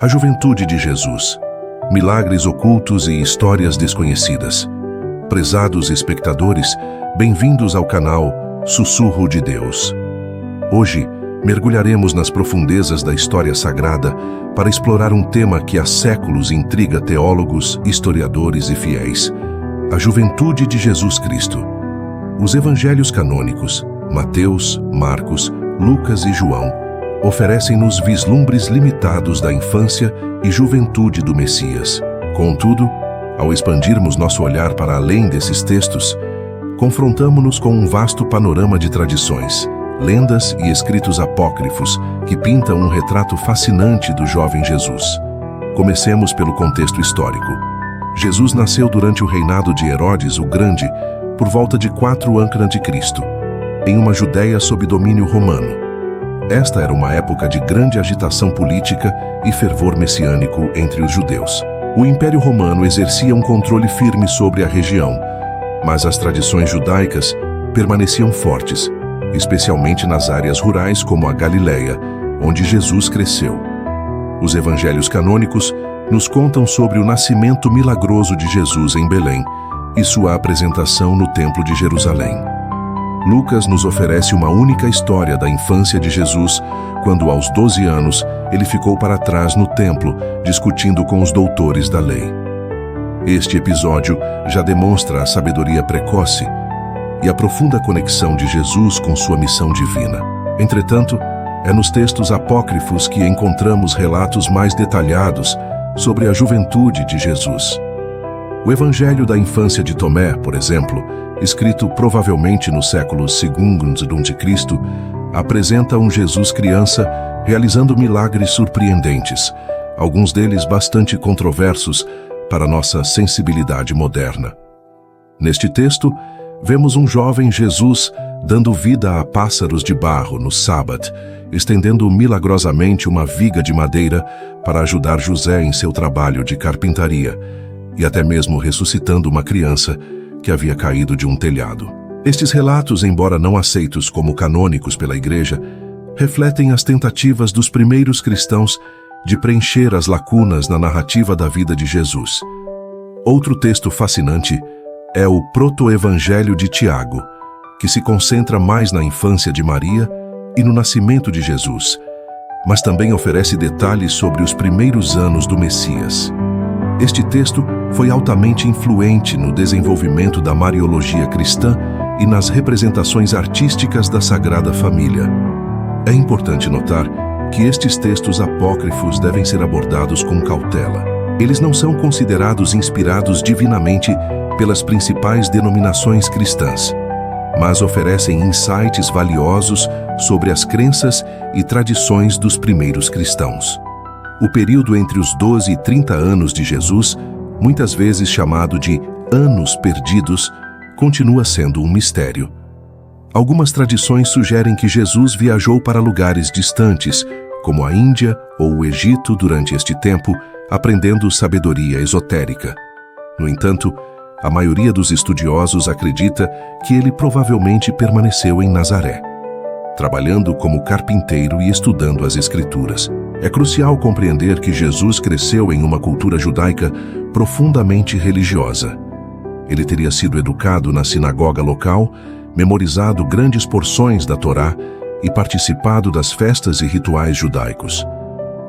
A juventude de Jesus. Milagres ocultos e histórias desconhecidas. Prezados espectadores, bem-vindos ao canal Sussurro de Deus. Hoje, mergulharemos nas profundezas da história sagrada para explorar um tema que há séculos intriga teólogos, historiadores e fiéis: a juventude de Jesus Cristo. Os evangelhos canônicos, Mateus, Marcos, Lucas e João, oferecem-nos vislumbres limitados da infância e juventude do Messias. Contudo, ao expandirmos nosso olhar para além desses textos, confrontamo-nos com um vasto panorama de tradições, lendas e escritos apócrifos que pintam um retrato fascinante do jovem Jesus. Comecemos pelo contexto histórico. Jesus nasceu durante o reinado de Herodes o Grande, por volta de 4 a.C., em uma Judéia sob domínio romano. Esta era uma época de grande agitação política e fervor messiânico entre os judeus. O Império Romano exercia um controle firme sobre a região, mas as tradições judaicas permaneciam fortes, especialmente nas áreas rurais como a Galileia, onde Jesus cresceu. Os evangelhos canônicos nos contam sobre o nascimento milagroso de Jesus em Belém e sua apresentação no Templo de Jerusalém. Lucas nos oferece uma única história da infância de Jesus, quando aos 12 anos ele ficou para trás no templo, discutindo com os doutores da lei. Este episódio já demonstra a sabedoria precoce e a profunda conexão de Jesus com sua missão divina. Entretanto, é nos textos apócrifos que encontramos relatos mais detalhados sobre a juventude de Jesus. O Evangelho da Infância de Tomé, por exemplo, escrito provavelmente no século II a.C., apresenta um Jesus criança realizando milagres surpreendentes, alguns deles bastante controversos para nossa sensibilidade moderna. Neste texto, vemos um jovem Jesus dando vida a pássaros de barro no sábado, estendendo milagrosamente uma viga de madeira para ajudar José em seu trabalho de carpintaria, e até mesmo ressuscitando uma criança que havia caído de um telhado. Estes relatos, embora não aceitos como canônicos pela Igreja, refletem as tentativas dos primeiros cristãos de preencher as lacunas na narrativa da vida de Jesus. Outro texto fascinante é o Proto-Evangelho de Tiago, que se concentra mais na infância de Maria e no nascimento de Jesus, mas também oferece detalhes sobre os primeiros anos do Messias. Este texto foi altamente influente no desenvolvimento da Mariologia cristã e nas representações artísticas da Sagrada Família. É importante notar que estes textos apócrifos devem ser abordados com cautela. Eles não são considerados inspirados divinamente pelas principais denominações cristãs, mas oferecem insights valiosos sobre as crenças e tradições dos primeiros cristãos. O período entre os 12 e 30 anos de Jesus, muitas vezes chamado de anos perdidos, continua sendo um mistério. Algumas tradições sugerem que Jesus viajou para lugares distantes, como a Índia ou o Egito durante este tempo, aprendendo sabedoria esotérica. No entanto, a maioria dos estudiosos acredita que ele provavelmente permaneceu em Nazaré, trabalhando como carpinteiro e estudando as Escrituras. É crucial compreender que Jesus cresceu em uma cultura judaica profundamente religiosa. Ele teria sido educado na sinagoga local, memorizado grandes porções da Torá e participado das festas e rituais judaicos.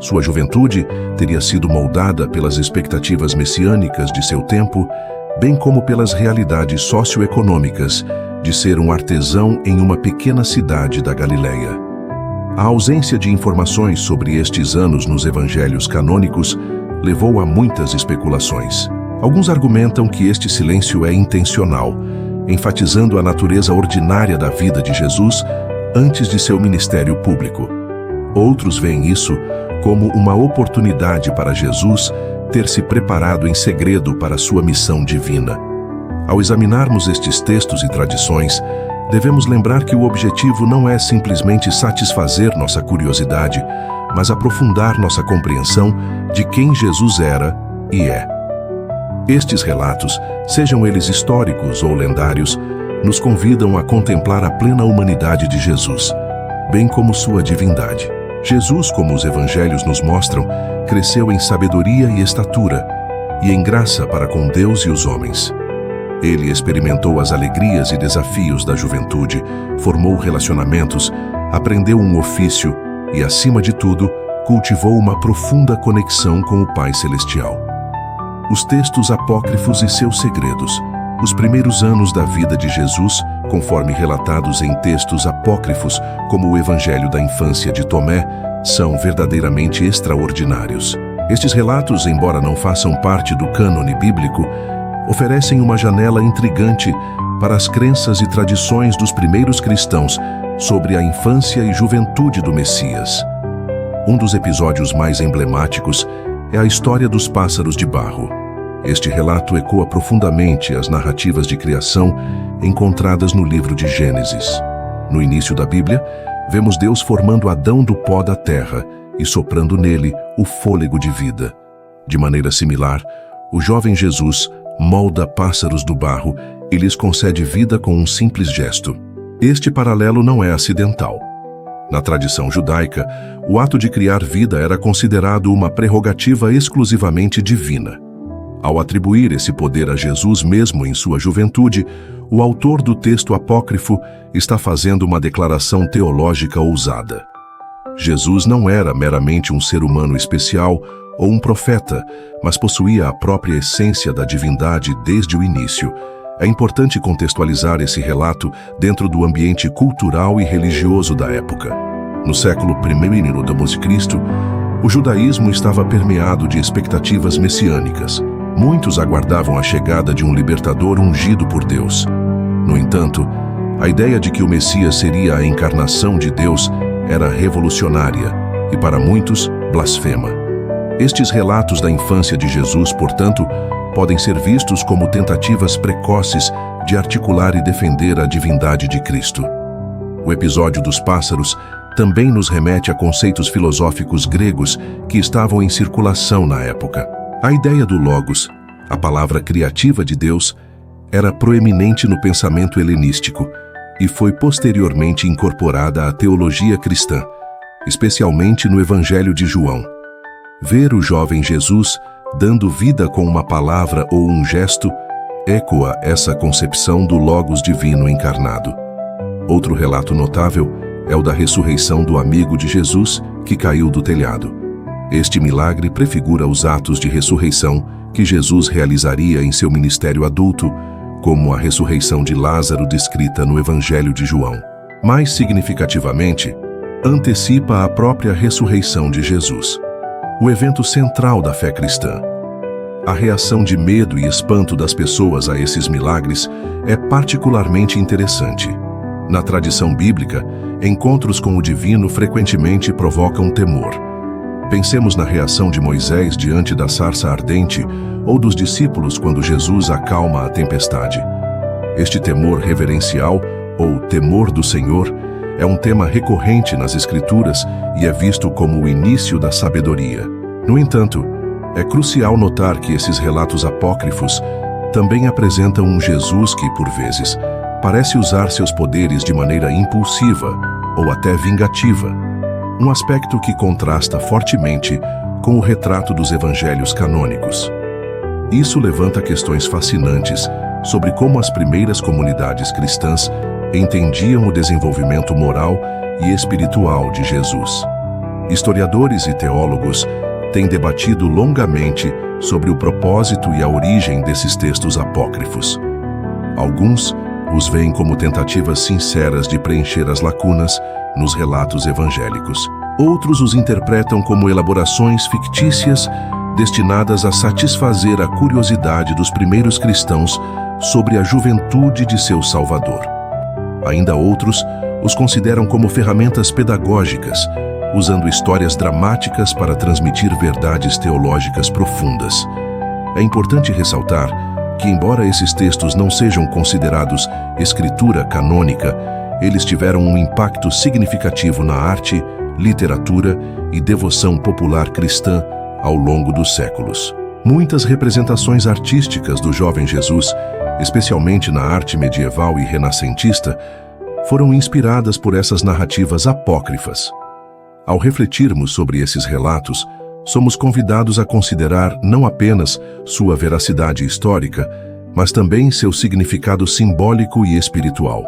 Sua juventude teria sido moldada pelas expectativas messiânicas de seu tempo, bem como pelas realidades socioeconômicas de ser um artesão em uma pequena cidade da Galileia. A ausência de informações sobre estes anos nos evangelhos canônicos levou a muitas especulações. Alguns argumentam que este silêncio é intencional, enfatizando a natureza ordinária da vida de Jesus antes de seu ministério público. Outros veem isso como uma oportunidade para Jesus ter se preparado em segredo para sua missão divina. Ao examinarmos estes textos e tradições, devemos lembrar que o objetivo não é simplesmente satisfazer nossa curiosidade, mas aprofundar nossa compreensão de quem Jesus era e é. Estes relatos, sejam eles históricos ou lendários, nos convidam a contemplar a plena humanidade de Jesus, bem como sua divindade. Jesus, como os evangelhos nos mostram, cresceu em sabedoria e estatura, e em graça para com Deus e os homens. Ele experimentou as alegrias e desafios da juventude, formou relacionamentos, aprendeu um ofício e, acima de tudo, cultivou uma profunda conexão com o Pai Celestial. Os textos apócrifos e seus segredos. Os primeiros anos da vida de Jesus, conforme relatados em textos apócrifos, como o Evangelho da Infância de Tomé, são verdadeiramente extraordinários. Estes relatos, embora não façam parte do cânone bíblico, oferecem uma janela intrigante para as crenças e tradições dos primeiros cristãos sobre a infância e juventude do Messias. Um dos episódios mais emblemáticos é a história dos pássaros de barro. Este relato ecoa profundamente as narrativas de criação encontradas no livro de Gênesis. No início da Bíblia, vemos Deus formando Adão do pó da terra e soprando nele o fôlego de vida. De maneira similar, o jovem Jesus molda pássaros do barro e lhes concede vida com um simples gesto. Este paralelo não é acidental. Na tradição judaica, o ato de criar vida era considerado uma prerrogativa exclusivamente divina. Ao atribuir esse poder a Jesus mesmo em sua juventude, o autor do texto apócrifo está fazendo uma declaração teológica ousada. Jesus não era meramente um ser humano especial ou um profeta, mas possuía a própria essência da divindade desde o início. É importante contextualizar esse relato dentro do ambiente cultural e religioso da época. No século I d.C., o judaísmo estava permeado de expectativas messiânicas. Muitos aguardavam a chegada de um libertador ungido por Deus. No entanto, a ideia de que o Messias seria a encarnação de Deus era revolucionária e, para muitos, blasfema. Estes relatos da infância de Jesus, portanto, podem ser vistos como tentativas precoces de articular e defender a divindade de Cristo. O episódio dos pássaros também nos remete a conceitos filosóficos gregos que estavam em circulação na época. A ideia do Logos, a palavra criativa de Deus, era proeminente no pensamento helenístico e foi posteriormente incorporada à teologia cristã, especialmente no Evangelho de João. Ver o jovem Jesus dando vida com uma palavra ou um gesto ecoa essa concepção do Logos divino encarnado. Outro relato notável é o da ressurreição do amigo de Jesus que caiu do telhado. Este milagre prefigura os atos de ressurreição que Jesus realizaria em seu ministério adulto, como a ressurreição de Lázaro descrita no Evangelho de João. Mais significativamente, antecipa a própria ressurreição de Jesus, o evento central da fé cristã. A reação de medo e espanto das pessoas a esses milagres é particularmente interessante. Na tradição bíblica, encontros com o divino frequentemente provocam temor. Pensemos na reação de Moisés diante da sarça ardente ou dos discípulos quando Jesus acalma a tempestade. Este temor reverencial, ou temor do Senhor, é um tema recorrente nas Escrituras e é visto como o início da sabedoria. No entanto, é crucial notar que esses relatos apócrifos também apresentam um Jesus que, por vezes, parece usar seus poderes de maneira impulsiva ou até vingativa. Um aspecto que contrasta fortemente com o retrato dos evangelhos canônicos. Isso levanta questões fascinantes sobre como as primeiras comunidades cristãs entendiam o desenvolvimento moral e espiritual de Jesus. Historiadores e teólogos têm debatido longamente sobre o propósito e a origem desses textos apócrifos. Alguns os veem como tentativas sinceras de preencher as lacunas nos relatos evangélicos. Outros os interpretam como elaborações fictícias destinadas a satisfazer a curiosidade dos primeiros cristãos sobre a juventude de seu Salvador. Ainda outros os consideram como ferramentas pedagógicas, usando histórias dramáticas para transmitir verdades teológicas profundas. É importante ressaltar que, embora esses textos não sejam considerados escritura canônica, eles tiveram um impacto significativo na arte, literatura e devoção popular cristã ao longo dos séculos. Muitas representações artísticas do jovem Jesus, especialmente na arte medieval e renascentista, foram inspiradas por essas narrativas apócrifas. Ao refletirmos sobre esses relatos, somos convidados a considerar não apenas sua veracidade histórica, mas também seu significado simbólico e espiritual.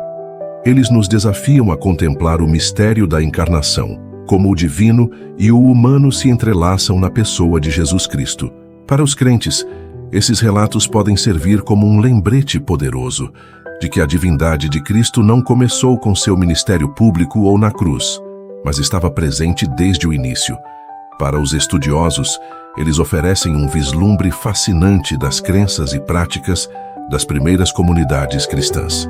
Eles nos desafiam a contemplar o mistério da encarnação, como o divino e o humano se entrelaçam na pessoa de Jesus Cristo. Para os crentes, esses relatos podem servir como um lembrete poderoso de que a divindade de Cristo não começou com seu ministério público ou na cruz, mas estava presente desde o início. Para os estudiosos, eles oferecem um vislumbre fascinante das crenças e práticas das primeiras comunidades cristãs.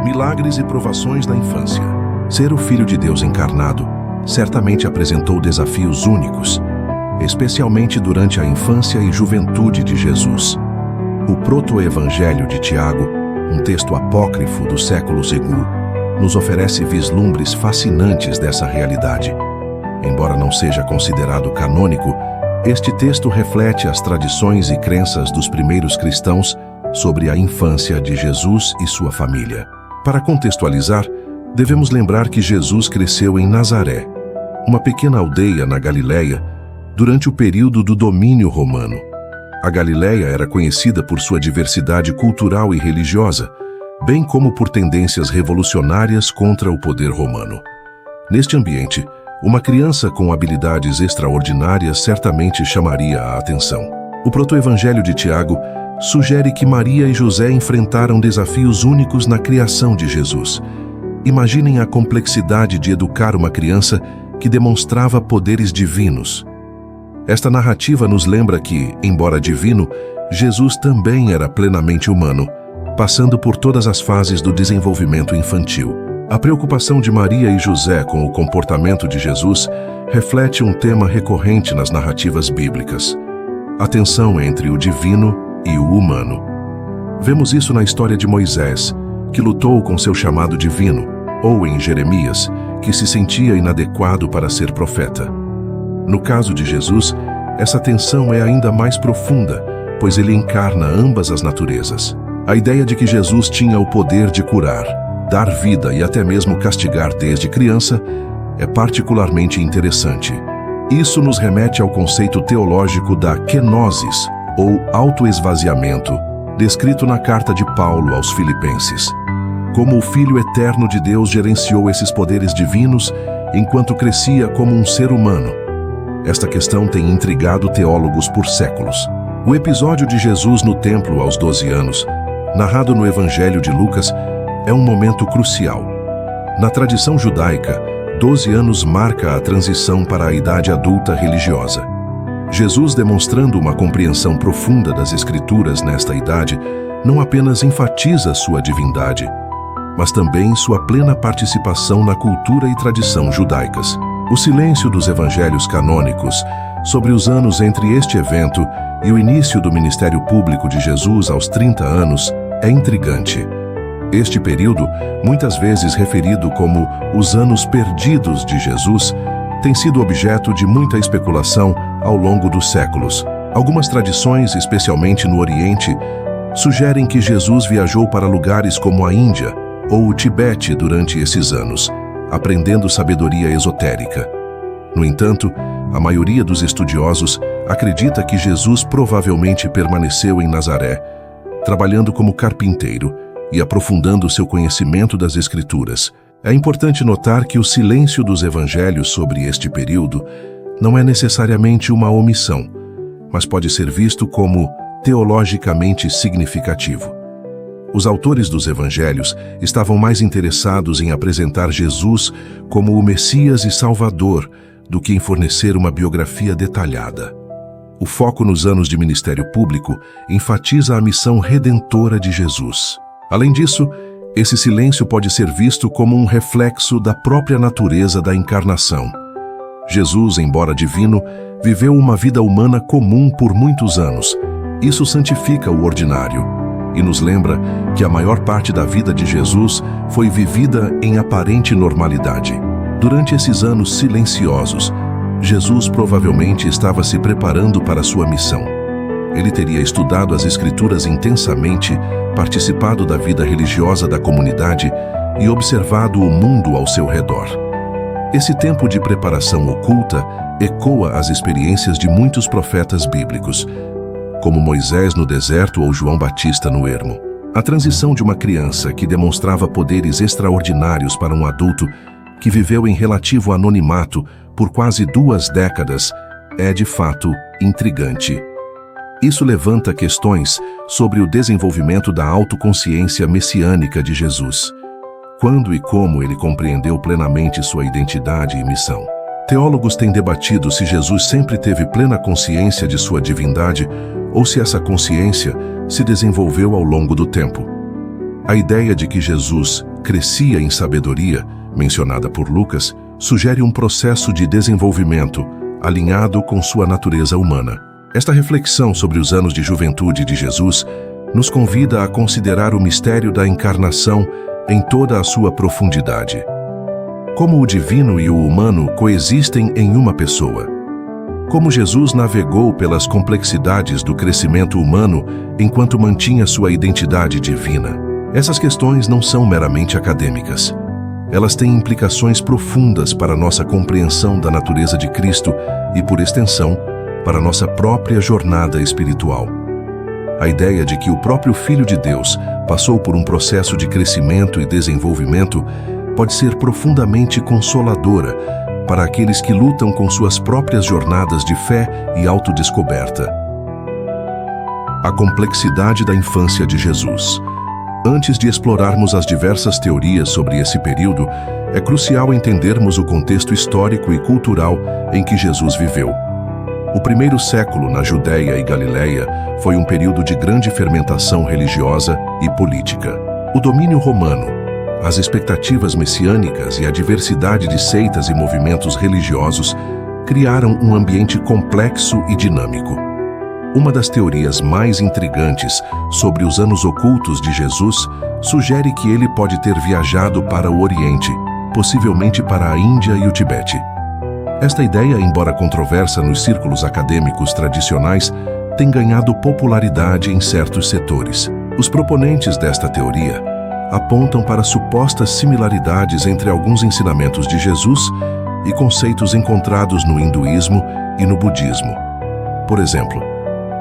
Milagres e provações da infância. Ser o Filho de Deus encarnado certamente apresentou desafios únicos, especialmente durante a infância e juventude de Jesus. O Proto-Evangelho de Tiago, um texto apócrifo do século II, nos oferece vislumbres fascinantes dessa realidade. Embora não seja considerado canônico, este texto reflete as tradições e crenças dos primeiros cristãos sobre a infância de Jesus e sua família. Para contextualizar, devemos lembrar que Jesus cresceu em Nazaré, uma pequena aldeia na Galileia, durante o período do domínio romano. A Galileia era conhecida por sua diversidade cultural e religiosa, bem como por tendências revolucionárias contra o poder romano. Neste ambiente, uma criança com habilidades extraordinárias certamente chamaria a atenção. O Proto-Evangelho de Tiago sugere que Maria e José enfrentaram desafios únicos na criação de Jesus. Imaginem a complexidade de educar uma criança que demonstrava poderes divinos. Esta narrativa nos lembra que, embora divino, Jesus também era plenamente humano, passando por todas as fases do desenvolvimento infantil. A preocupação de Maria e José com o comportamento de Jesus reflete um tema recorrente nas narrativas bíblicas: a tensão entre o divino e o humano. Vemos isso na história de Moisés, que lutou com seu chamado divino, ou em Jeremias, que se sentia inadequado para ser profeta. No caso de Jesus, essa tensão é ainda mais profunda, pois ele encarna ambas as naturezas. A ideia de que Jesus tinha o poder de curar, dar vida e até mesmo castigar desde criança é particularmente interessante. Isso nos remete ao conceito teológico da kenosis, ou autoesvaziamento, descrito na carta de Paulo aos Filipenses. Como o Filho eterno de Deus gerenciou esses poderes divinos enquanto crescia como um ser humano. Esta questão tem intrigado teólogos por séculos. O episódio de Jesus no templo aos 12 anos, narrado no Evangelho de Lucas, é um momento crucial. Na tradição judaica, 12 anos marca a transição para a idade adulta religiosa. Jesus, demonstrando uma compreensão profunda das Escrituras nesta idade, não apenas enfatiza sua divindade, mas também sua plena participação na cultura e tradição judaicas. O silêncio dos evangelhos canônicos sobre os anos entre este evento e o início do ministério público de Jesus aos 30 anos é intrigante. Este período, muitas vezes referido como os anos perdidos de Jesus, tem sido objeto de muita especulação ao longo dos séculos. Algumas tradições, especialmente no Oriente, sugerem que Jesus viajou para lugares como a Índia ou o Tibete durante esses anos, aprendendo sabedoria esotérica. No entanto, a maioria dos estudiosos acredita que Jesus provavelmente permaneceu em Nazaré, trabalhando como carpinteiro e aprofundando seu conhecimento das Escrituras. É importante notar que o silêncio dos evangelhos sobre este período não é necessariamente uma omissão, mas pode ser visto como teologicamente significativo. Os autores dos evangelhos estavam mais interessados em apresentar Jesus como o Messias e Salvador do que em fornecer uma biografia detalhada. O foco nos anos de ministério público enfatiza a missão redentora de Jesus. Além disso, esse silêncio pode ser visto como um reflexo da própria natureza da encarnação. Jesus, embora divino, viveu uma vida humana comum por muitos anos. Isso santifica o ordinário e nos lembra que a maior parte da vida de Jesus foi vivida em aparente normalidade. Durante esses anos silenciosos, Jesus provavelmente estava se preparando para sua missão. Ele teria estudado as Escrituras intensamente, participado da vida religiosa da comunidade e observado o mundo ao seu redor. Esse tempo de preparação oculta ecoa as experiências de muitos profetas bíblicos, como Moisés no deserto ou João Batista no ermo. A transição de uma criança que demonstrava poderes extraordinários para um adulto que viveu em relativo anonimato por quase 2 décadas é, de fato, intrigante. Isso levanta questões sobre o desenvolvimento da autoconsciência messiânica de Jesus. Quando e como ele compreendeu plenamente sua identidade e missão? Teólogos têm debatido se Jesus sempre teve plena consciência de sua divindade ou se essa consciência se desenvolveu ao longo do tempo. A ideia de que Jesus crescia em sabedoria, mencionada por Lucas, sugere um processo de desenvolvimento alinhado com sua natureza humana. Esta reflexão sobre os anos de juventude de Jesus nos convida a considerar o mistério da encarnação em toda a sua profundidade. Como o divino e o humano coexistem em uma pessoa. Como Jesus navegou pelas complexidades do crescimento humano enquanto mantinha sua identidade divina. Essas questões não são meramente acadêmicas. Elas têm implicações profundas para nossa compreensão da natureza de Cristo e, por extensão, para nossa própria jornada espiritual. A ideia de que o próprio Filho de Deus passou por um processo de crescimento e desenvolvimento pode ser profundamente consoladora para aqueles que lutam com suas próprias jornadas de fé e autodescoberta. A complexidade da infância de Jesus. Antes de explorarmos as diversas teorias sobre esse período, é crucial entendermos o contexto histórico e cultural em que Jesus viveu. O primeiro século na Judéia e Galileia foi um período de grande fermentação religiosa e política. O domínio romano, as expectativas messiânicas e a diversidade de seitas e movimentos religiosos criaram um ambiente complexo e dinâmico. Uma das teorias mais intrigantes sobre os anos ocultos de Jesus sugere que ele pode ter viajado para o Oriente, possivelmente para a Índia e o Tibete. Esta ideia, embora controversa nos círculos acadêmicos tradicionais, tem ganhado popularidade em certos setores. Os proponentes desta teoria apontam para supostas similaridades entre alguns ensinamentos de Jesus e conceitos encontrados no hinduísmo e no budismo. Por exemplo,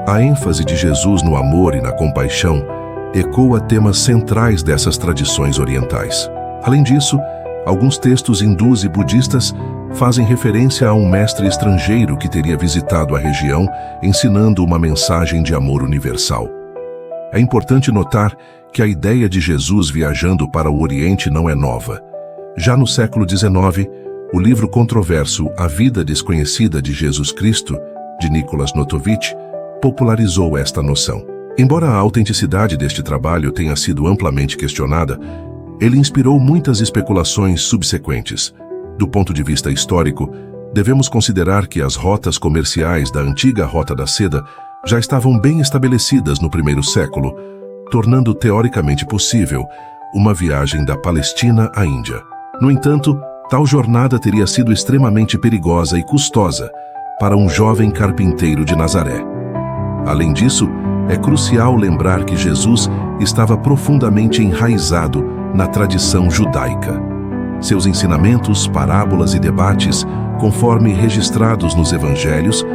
a ênfase de Jesus no amor e na compaixão ecoa temas centrais dessas tradições orientais. Além disso, alguns textos hindus e budistas fazem referência a um mestre estrangeiro que teria visitado a região, ensinando uma mensagem de amor universal. É importante notar que a ideia de Jesus viajando para o Oriente não é nova. Já no século XIX, o livro controverso A Vida Desconhecida de Jesus Cristo, de Nicholas Notovitch, popularizou esta noção. Embora a autenticidade deste trabalho tenha sido amplamente questionada, ele inspirou muitas especulações subsequentes. Do ponto de vista histórico, devemos considerar que as rotas comerciais da antiga Rota da Seda já estavam bem estabelecidas no primeiro século, tornando teoricamente possível uma viagem da Palestina à Índia. No entanto, tal jornada teria sido extremamente perigosa e custosa para um jovem carpinteiro de Nazaré. Além disso, é crucial lembrar que Jesus estava profundamente enraizado na tradição judaica. Seus ensinamentos, parábolas e debates, conforme registrados nos evangelhos,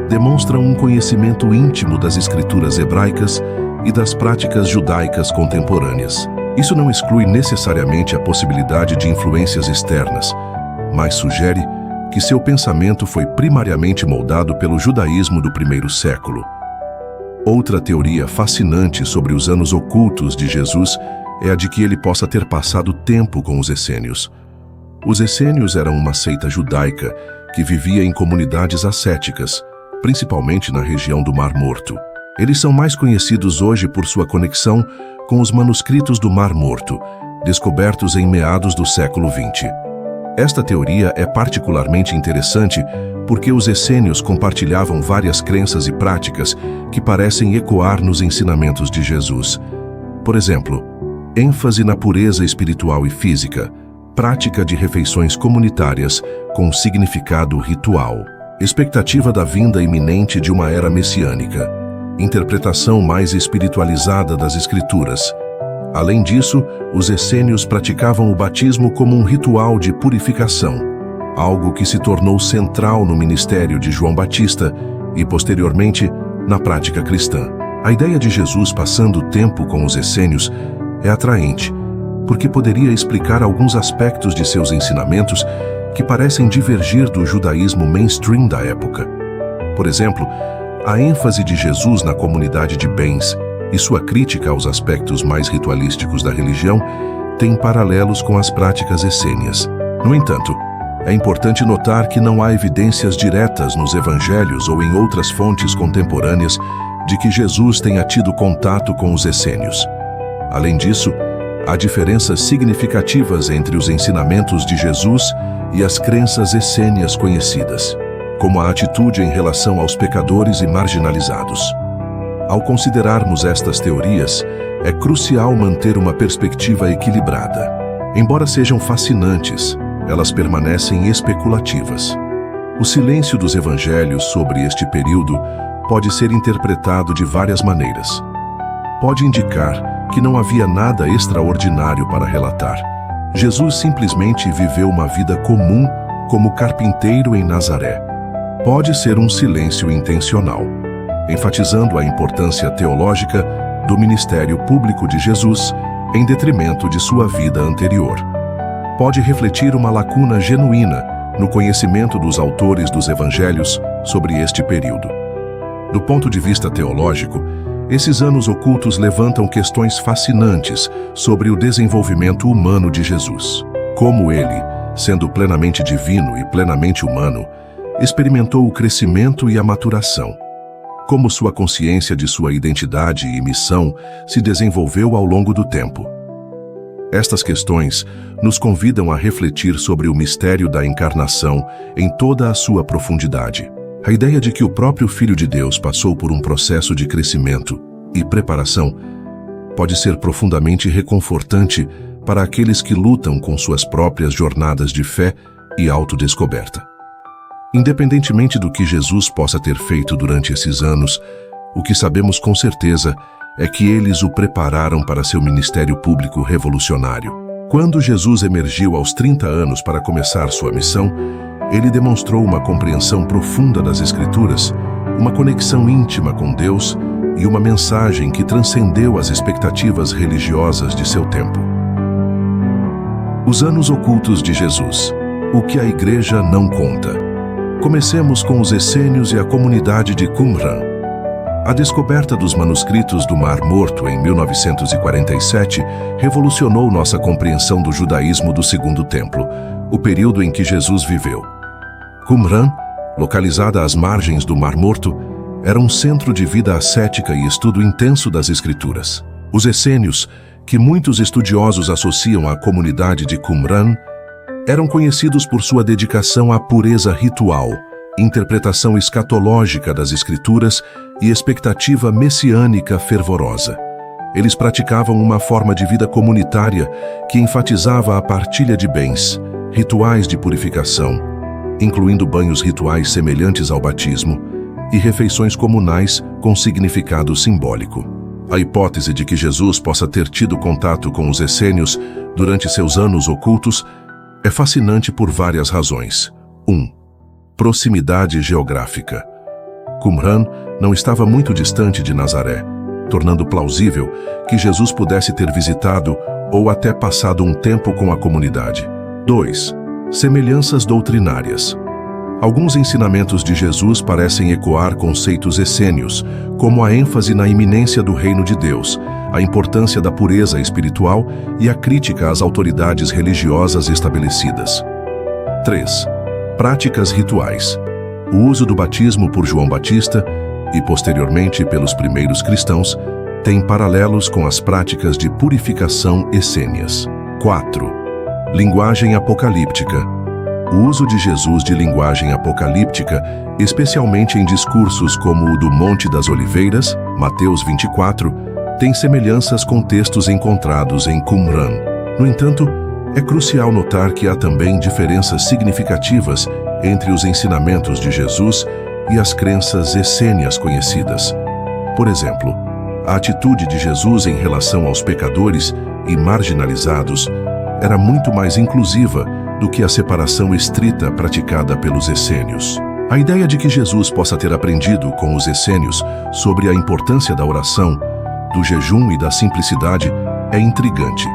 demonstram um conhecimento íntimo das escrituras hebraicas e das práticas judaicas contemporâneas. Isso não exclui necessariamente a possibilidade de influências externas, mas sugere que seu pensamento foi primariamente moldado pelo judaísmo do primeiro século. Outra teoria fascinante sobre os anos ocultos de Jesus é a de que ele possa ter passado tempo com os essênios. Os essênios eram uma seita judaica que vivia em comunidades ascéticas, principalmente na região do Mar Morto. Eles são mais conhecidos hoje por sua conexão com os manuscritos do Mar Morto, descobertos em meados do século XX. Esta teoria é particularmente interessante porque os essênios compartilhavam várias crenças e práticas que parecem ecoar nos ensinamentos de Jesus. Por exemplo, ênfase na pureza espiritual e física, prática de refeições comunitárias com significado ritual, expectativa da vinda iminente de uma era messiânica, interpretação mais espiritualizada das Escrituras. Além disso, os essênios praticavam o batismo como um ritual de purificação, algo que se tornou central no ministério de João Batista e, posteriormente, na prática cristã. A ideia de Jesus passando tempo com os essênios é atraente, porque poderia explicar alguns aspectos de seus ensinamentos que parecem divergir do judaísmo mainstream da época. Por exemplo, a ênfase de Jesus na comunidade de bens e sua crítica aos aspectos mais ritualísticos da religião tem paralelos com as práticas essênias. No entanto, é importante notar que não há evidências diretas nos evangelhos ou em outras fontes contemporâneas de que Jesus tenha tido contato com os essênios. Além disso, há diferenças significativas entre os ensinamentos de Jesus e as crenças essênias conhecidas, como a atitude em relação aos pecadores e marginalizados. Ao considerarmos estas teorias, é crucial manter uma perspectiva equilibrada. Embora sejam fascinantes, elas permanecem especulativas. O silêncio dos evangelhos sobre este período pode ser interpretado de várias maneiras. Pode indicar que não havia nada extraordinário para relatar. Jesus simplesmente viveu uma vida comum como carpinteiro em Nazaré. Pode ser um silêncio intencional, enfatizando a importância teológica do ministério público de Jesus em detrimento de sua vida anterior. Pode refletir uma lacuna genuína no conhecimento dos autores dos evangelhos sobre este período. Do ponto de vista teológico, esses anos ocultos levantam questões fascinantes sobre o desenvolvimento humano de Jesus. Como ele, sendo plenamente divino e plenamente humano, experimentou o crescimento e a maturação. Como sua consciência de sua identidade e missão se desenvolveu ao longo do tempo. Estas questões nos convidam a refletir sobre o mistério da encarnação em toda a sua profundidade. A ideia de que o próprio Filho de Deus passou por um processo de crescimento e preparação pode ser profundamente reconfortante para aqueles que lutam com suas próprias jornadas de fé e autodescoberta. Independentemente do que Jesus possa ter feito durante esses anos, o que sabemos com certeza é que eles o prepararam para seu ministério público revolucionário. Quando Jesus emergiu aos 30 anos para começar sua missão, ele demonstrou uma compreensão profunda das Escrituras, uma conexão íntima com Deus e uma mensagem que transcendeu as expectativas religiosas de seu tempo. Os anos ocultos de Jesus. O que a Igreja não conta. Comecemos com os essênios e a comunidade de Qumran. A descoberta dos manuscritos do Mar Morto em 1947 revolucionou nossa compreensão do judaísmo do Segundo Templo, o período em que Jesus viveu. Qumran, localizada às margens do Mar Morto, era um centro de vida ascética e estudo intenso das Escrituras. Os essênios, que muitos estudiosos associam à comunidade de Qumran, eram conhecidos por sua dedicação à pureza ritual, interpretação escatológica das Escrituras e expectativa messiânica fervorosa. Eles praticavam uma forma de vida comunitária que enfatizava a partilha de bens, rituais de purificação, incluindo banhos rituais semelhantes ao batismo e refeições comunais com significado simbólico. A hipótese de que Jesus possa ter tido contato com os essênios durante seus anos ocultos é fascinante por várias razões. 1. Proximidade geográfica. Qumran não estava muito distante de Nazaré, tornando plausível que Jesus pudesse ter visitado ou até passado um tempo com a comunidade. 2. Semelhanças doutrinárias. Alguns ensinamentos de Jesus parecem ecoar conceitos essênios, como a ênfase na iminência do reino de Deus, a importância da pureza espiritual e a crítica às autoridades religiosas estabelecidas. 3. Práticas rituais. O uso do batismo por João Batista e, posteriormente, pelos primeiros cristãos, tem paralelos com as práticas de purificação essênias. 4. Linguagem apocalíptica. O uso de Jesus de linguagem apocalíptica, especialmente em discursos como o do Monte das Oliveiras, Mateus 24, tem semelhanças com textos encontrados em Qumran. No entanto, é crucial notar que há também diferenças significativas entre os ensinamentos de Jesus e as crenças essênias conhecidas. Por exemplo, a atitude de Jesus em relação aos pecadores e marginalizados era muito mais inclusiva do que a separação estrita praticada pelos essênios. A ideia de que Jesus possa ter aprendido com os essênios sobre a importância da oração, do jejum e da simplicidade é intrigante.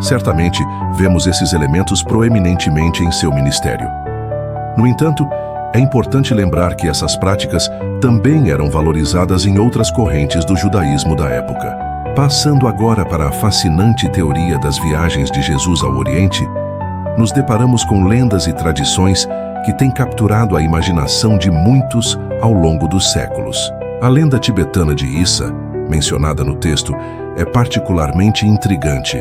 Certamente, vemos esses elementos proeminentemente em seu ministério. No entanto, é importante lembrar que essas práticas também eram valorizadas em outras correntes do judaísmo da época. Passando agora para a fascinante teoria das viagens de Jesus ao Oriente, nos deparamos com lendas e tradições que têm capturado a imaginação de muitos ao longo dos séculos. A lenda tibetana de Issa, mencionada no texto, é particularmente intrigante.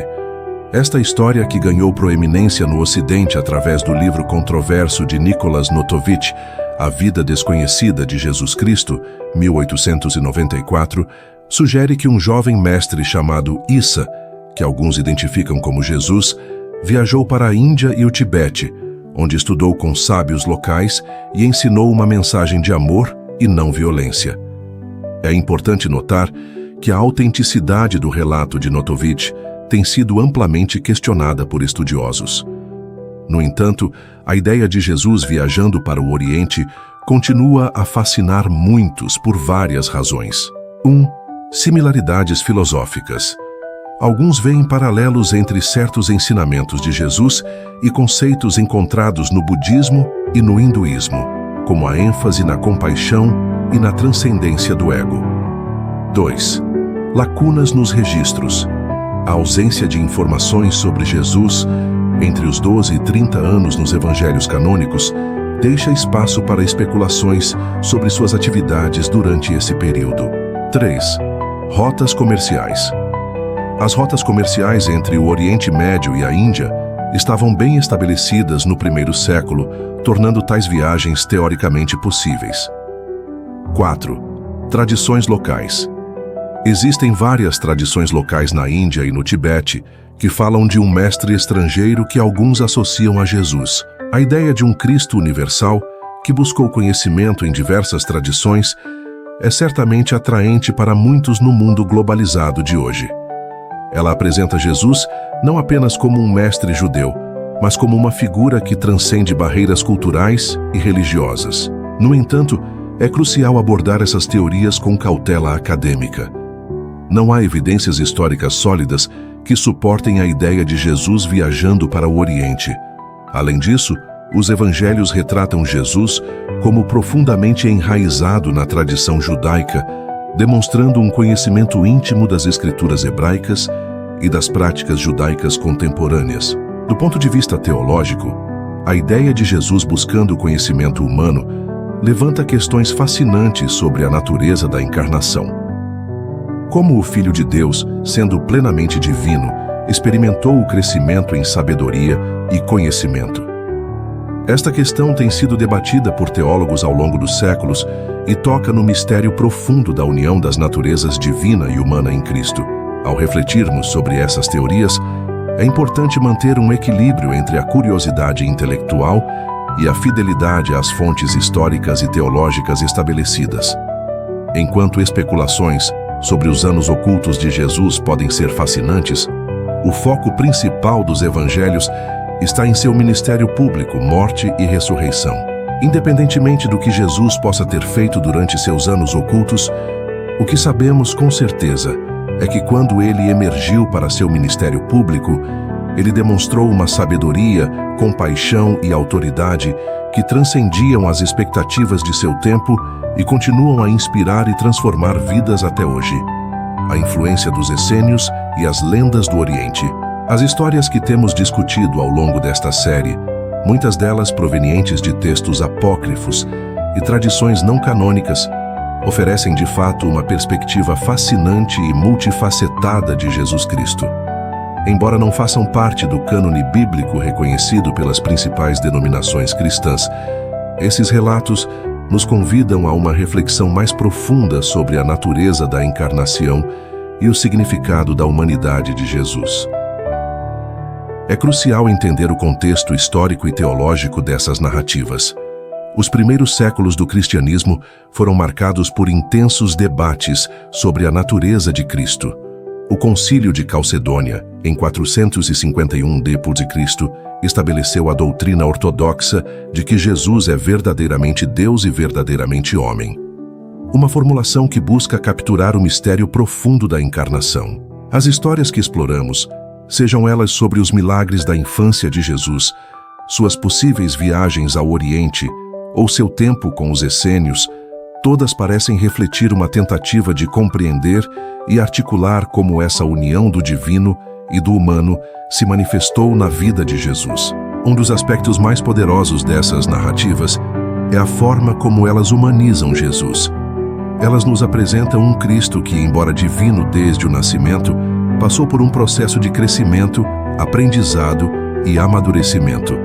Esta história, que ganhou proeminência no Ocidente através do livro controverso de Nicholas Notovitch, A Vida Desconhecida de Jesus Cristo, 1894, sugere que um jovem mestre chamado Issa, que alguns identificam como Jesus, viajou para a Índia e o Tibete, onde estudou com sábios locais e ensinou uma mensagem de amor e não violência. É importante notar que a autenticidade do relato de Notovitch tem sido amplamente questionada por estudiosos. No entanto, a ideia de Jesus viajando para o Oriente continua a fascinar muitos por várias razões. 1. Similaridades filosóficas. Alguns veem paralelos entre certos ensinamentos de Jesus e conceitos encontrados no budismo e no hinduísmo, como a ênfase na compaixão e na transcendência do ego. 2. Lacunas nos registros. A ausência de informações sobre Jesus entre os 12 e 30 anos nos evangelhos canônicos deixa espaço para especulações sobre suas atividades durante esse período. 3. Rotas comerciais. As rotas comerciais entre o Oriente Médio e a Índia estavam bem estabelecidas no primeiro século, tornando tais viagens teoricamente possíveis. 4. Tradições locais. Existem várias tradições locais na Índia e no Tibete que falam de um mestre estrangeiro que alguns associam a Jesus. A ideia de um Cristo universal, que buscou conhecimento em diversas tradições, é certamente atraente para muitos no mundo globalizado de hoje. Ela apresenta Jesus não apenas como um mestre judeu, mas como uma figura que transcende barreiras culturais e religiosas. No entanto, é crucial abordar essas teorias com cautela acadêmica. Não há evidências históricas sólidas que suportem a ideia de Jesus viajando para o Oriente. Além disso, os evangelhos retratam Jesus como profundamente enraizado na tradição judaica, demonstrando um conhecimento íntimo das escrituras hebraicas e das práticas judaicas contemporâneas. Do ponto de vista teológico, a ideia de Jesus buscando o conhecimento humano levanta questões fascinantes sobre a natureza da encarnação. Como o Filho de Deus, sendo plenamente divino, experimentou o crescimento em sabedoria e conhecimento? Esta questão tem sido debatida por teólogos ao longo dos séculos e toca no mistério profundo da união das naturezas divina e humana em Cristo. Ao refletirmos sobre essas teorias, é importante manter um equilíbrio entre a curiosidade intelectual e a fidelidade às fontes históricas e teológicas estabelecidas. Enquanto especulações sobre os anos ocultos de Jesus podem ser fascinantes, o foco principal dos evangelhos está em seu ministério público, morte e ressurreição. Independentemente do que Jesus possa ter feito durante seus anos ocultos, o que sabemos com certeza é que quando ele emergiu para seu ministério público, ele demonstrou uma sabedoria, compaixão e autoridade que transcendiam as expectativas de seu tempo e continuam a inspirar e transformar vidas até hoje. A influência dos essênios e as lendas do Oriente. As histórias que temos discutido ao longo desta série, muitas delas provenientes de textos apócrifos e tradições não canônicas, oferecem de fato uma perspectiva fascinante e multifacetada de Jesus Cristo. Embora não façam parte do cânone bíblico reconhecido pelas principais denominações cristãs, esses relatos nos convidam a uma reflexão mais profunda sobre a natureza da encarnação e o significado da humanidade de Jesus. É crucial entender o contexto histórico e teológico dessas narrativas. Os primeiros séculos do cristianismo foram marcados por intensos debates sobre a natureza de Cristo. O Concílio de Calcedônia, em 451 d.C., estabeleceu a doutrina ortodoxa de que Jesus é verdadeiramente Deus e verdadeiramente homem. Uma formulação que busca capturar o mistério profundo da encarnação. As histórias que exploramos, sejam elas sobre os milagres da infância de Jesus, suas possíveis viagens ao Oriente ou seu tempo com os essênios, todas parecem refletir uma tentativa de compreender e articular como essa união do divino e do humano se manifestou na vida de Jesus. Um dos aspectos mais poderosos dessas narrativas é a forma como elas humanizam Jesus. Elas nos apresentam um Cristo que, embora divino desde o nascimento, passou por um processo de crescimento, aprendizado e amadurecimento.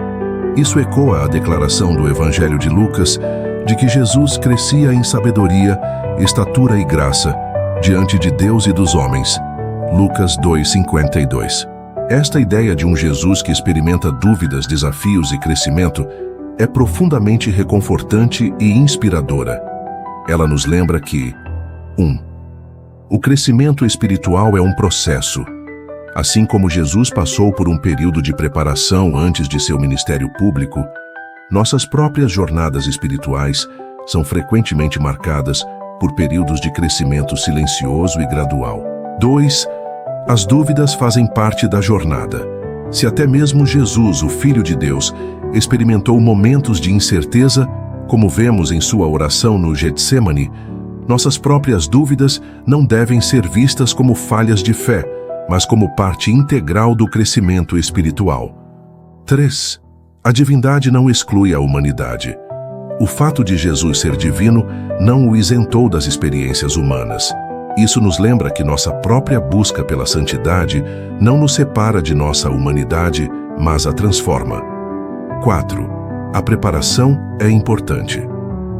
Isso ecoa a declaração do Evangelho de Lucas de que Jesus crescia em sabedoria, estatura e graça diante de Deus e dos homens. Lucas 2:52. Esta ideia de um Jesus que experimenta dúvidas, desafios e crescimento é profundamente reconfortante e inspiradora. Ela nos lembra que 1. O crescimento espiritual é um processo. Assim como Jesus passou por um período de preparação antes de seu ministério público, nossas próprias jornadas espirituais são frequentemente marcadas por períodos de crescimento silencioso e gradual. 2. As dúvidas fazem parte da jornada. Se até mesmo Jesus, o Filho de Deus, experimentou momentos de incerteza, como vemos em sua oração no Getsêmani, nossas próprias dúvidas não devem ser vistas como falhas de fé, mas como parte integral do crescimento espiritual. 3. A divindade não exclui a humanidade. O fato de Jesus ser divino não o isentou das experiências humanas. Isso nos lembra que nossa própria busca pela santidade não nos separa de nossa humanidade, mas a transforma. 4. A preparação é importante.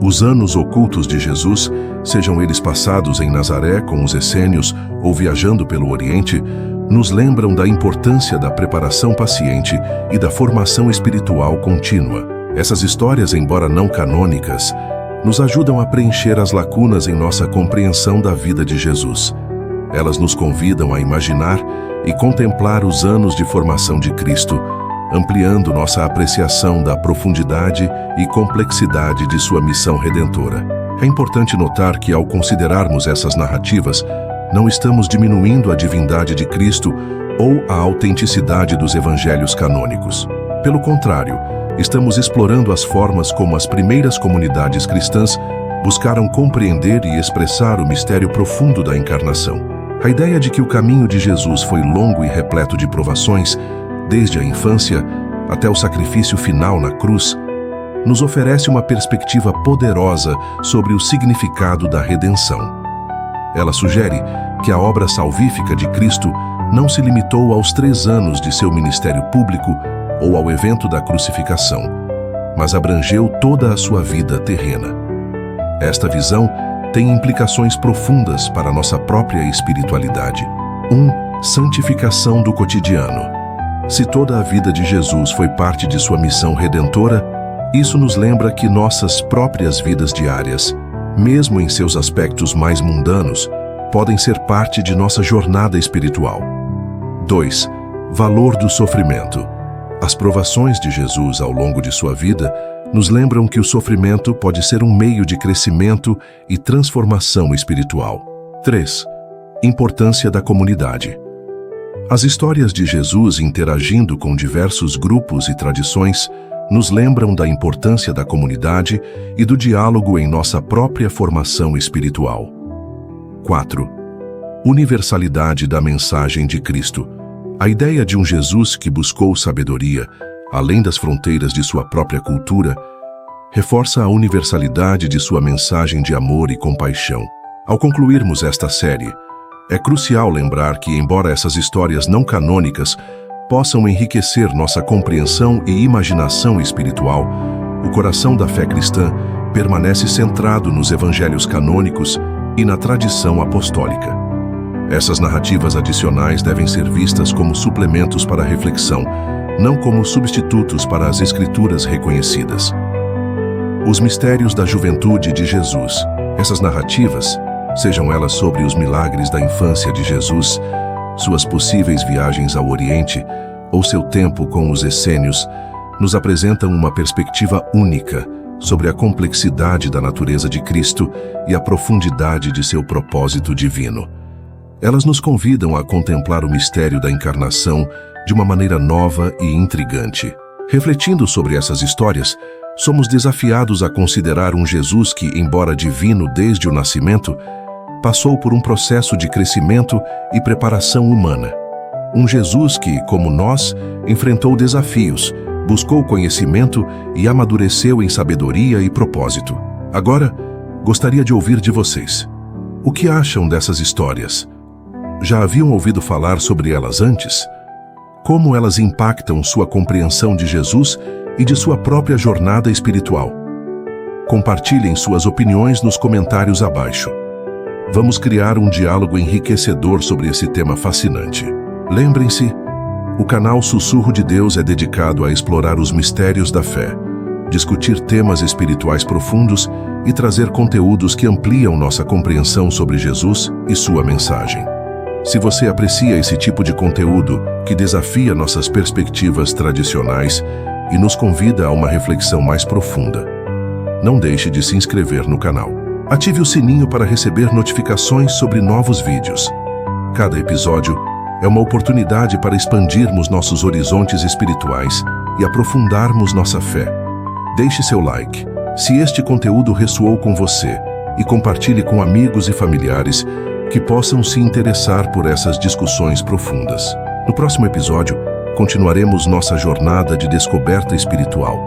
Os anos ocultos de Jesus, sejam eles passados em Nazaré com os essênios ou viajando pelo Oriente, nos lembram da importância da preparação paciente e da formação espiritual contínua. Essas histórias, embora não canônicas, nos ajudam a preencher as lacunas em nossa compreensão da vida de Jesus. Elas nos convidam a imaginar e contemplar os anos de formação de Cristo, ampliando nossa apreciação da profundidade e complexidade de sua missão redentora. É importante notar que, ao considerarmos essas narrativas, não estamos diminuindo a divindade de Cristo ou a autenticidade dos evangelhos canônicos. Pelo contrário, estamos explorando as formas como as primeiras comunidades cristãs buscaram compreender e expressar o mistério profundo da encarnação. A ideia de que o caminho de Jesus foi longo e repleto de provações, desde a infância até o sacrifício final na cruz, nos oferece uma perspectiva poderosa sobre o significado da redenção. Ela sugere que a obra salvífica de Cristo não se limitou aos 3 anos de seu ministério público ou ao evento da crucificação, mas abrangeu toda a sua vida terrena. Esta visão tem implicações profundas para nossa própria espiritualidade. 1. Santificação do cotidiano. Se toda a vida de Jesus foi parte de sua missão redentora, isso nos lembra que nossas próprias vidas diárias, mesmo em seus aspectos mais mundanos, podem ser parte de nossa jornada espiritual. 2. Valor do sofrimento. As provações de Jesus ao longo de sua vida nos lembram que o sofrimento pode ser um meio de crescimento e transformação espiritual. 3. Importância da comunidade. As histórias de Jesus interagindo com diversos grupos e tradições nos lembram da importância da comunidade e do diálogo em nossa própria formação espiritual. 4. Universalidade da mensagem de Cristo. A ideia de um Jesus que buscou sabedoria, além das fronteiras de sua própria cultura, reforça a universalidade de sua mensagem de amor e compaixão. Ao concluirmos esta série, é crucial lembrar que, embora essas histórias não canônicas possam enriquecer nossa compreensão e imaginação espiritual, o coração da fé cristã permanece centrado nos evangelhos canônicos e na tradição apostólica. Essas narrativas adicionais devem ser vistas como suplementos para a reflexão, não como substitutos para as escrituras reconhecidas. Os mistérios da juventude de Jesus. Essas narrativas, sejam elas sobre os milagres da infância de Jesus, suas possíveis viagens ao Oriente ou seu tempo com os essênios nos apresentam uma perspectiva única sobre a complexidade da natureza de Cristo e a profundidade de seu propósito divino. Elas nos convidam a contemplar o mistério da encarnação de uma maneira nova e intrigante. Refletindo sobre essas histórias, somos desafiados a considerar um Jesus que, embora divino desde o nascimento, passou por um processo de crescimento e preparação humana. Um Jesus que, como nós, enfrentou desafios, buscou conhecimento e amadureceu em sabedoria e propósito. Agora, gostaria de ouvir de vocês. O que acham dessas histórias? Já haviam ouvido falar sobre elas antes? Como elas impactam sua compreensão de Jesus e de sua própria jornada espiritual? Compartilhem suas opiniões nos comentários abaixo. Vamos criar um diálogo enriquecedor sobre esse tema fascinante. Lembrem-se, o canal Sussurro de Deus é dedicado a explorar os mistérios da fé, discutir temas espirituais profundos e trazer conteúdos que ampliam nossa compreensão sobre Jesus e sua mensagem. Se você aprecia esse tipo de conteúdo que desafia nossas perspectivas tradicionais e nos convida a uma reflexão mais profunda, não deixe de se inscrever no canal. Ative o sininho para receber notificações sobre novos vídeos. Cada episódio é uma oportunidade para expandirmos nossos horizontes espirituais e aprofundarmos nossa fé. Deixe seu like, se este conteúdo ressoou com você, e compartilhe com amigos e familiares que possam se interessar por essas discussões profundas. No próximo episódio, continuaremos nossa jornada de descoberta espiritual,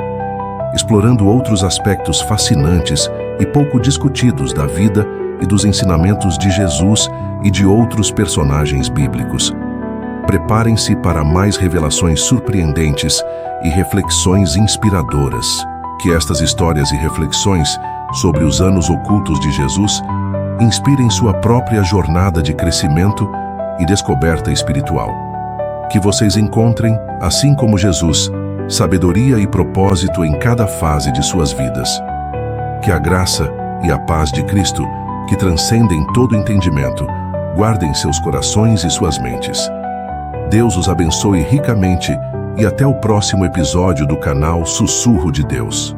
explorando outros aspectos fascinantes e pouco discutidos da vida e dos ensinamentos de Jesus e de outros personagens bíblicos. Preparem-se para mais revelações surpreendentes e reflexões inspiradoras. Que estas histórias e reflexões sobre os anos ocultos de Jesus inspirem sua própria jornada de crescimento e descoberta espiritual. Que vocês encontrem, assim como Jesus, sabedoria e propósito em cada fase de suas vidas. Que a graça e a paz de Cristo, que transcendem todo entendimento, guardem seus corações e suas mentes. Deus os abençoe ricamente e até o próximo episódio do canal Sussurro de Deus.